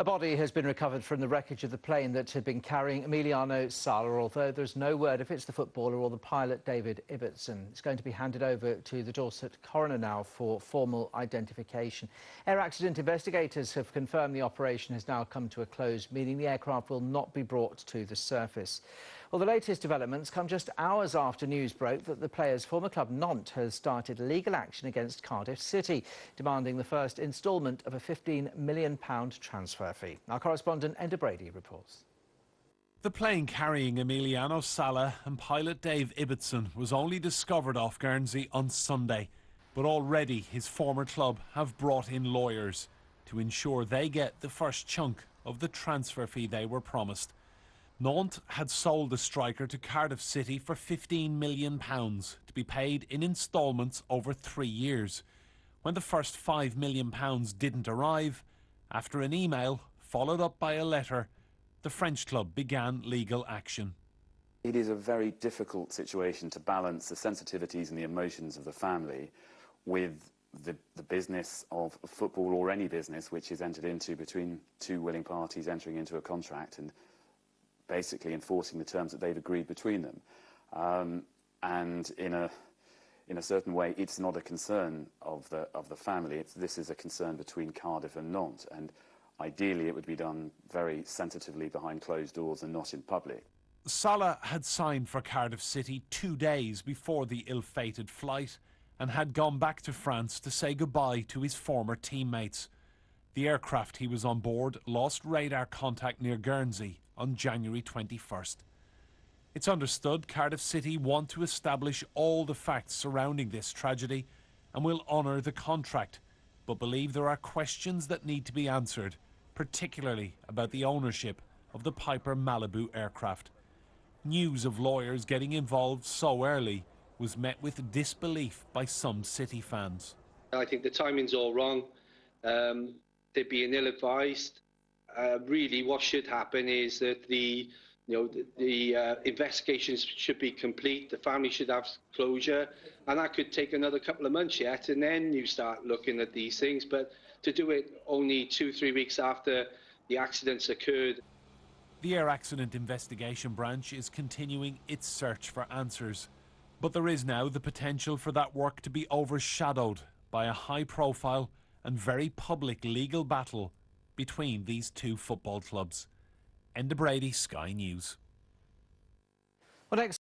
A body has been recovered from the wreckage of the plane that had been carrying Emiliano Sala, although there's no word if it's the footballer or the pilot, David Ibbotson. It's going to be handed over to the Dorset coroner now for formal identification. Air accident investigators have confirmed the operation has now come to a close, meaning the aircraft will not be brought to the surface. Well, the latest developments come just hours after news broke that the player's former club Nantes has started legal action against Cardiff City, demanding the first instalment of a £15 million transfer fee. Our correspondent Enda Brady reports. The plane carrying Emiliano Sala and pilot Dave Ibbotson was only discovered off Guernsey on Sunday, but already his former club have brought in lawyers to ensure they get the first chunk of the transfer fee they were promised. Nantes had sold the striker to Cardiff City for £15 million to be paid in instalments over 3 years. When the first £5 million didn't arrive, after an email followed up by a letter, the French club began legal action. It is a very difficult situation to balance the sensitivities and the emotions of the family with the business of football, or any business which is entered into between two willing parties entering into a contract and basically enforcing the terms that they've agreed between them. And in a certain way, it's not a concern of the family. This is a concern between Cardiff and Nantes, and ideally it would be done very sensitively behind closed doors and not in public. Salah had signed for Cardiff City 2 days before the ill-fated flight and had gone back to France to say goodbye to his former teammates. The aircraft he was on board lost radar contact near Guernsey on January 21st. It's understood Cardiff City want to establish all the facts surrounding this tragedy and will honour the contract, but believe there are questions that need to be answered, particularly about the ownership of the Piper Malibu aircraft. News of lawyers getting involved so early was met with disbelief by some City fans. I think the timing's all wrong. They're being ill-advised. Really, what should happen is that the investigations should be complete. The family should have closure, and that could take another couple of months yet, and then you start looking at these things. But to do it only 2-3 weeks after the accidents occurred. The Air Accident Investigation Branch is continuing its search for answers, but there is now the potential for that work to be overshadowed by a high-profile and very public legal battle between these two football clubs. Enda Brady, Sky News. Well, next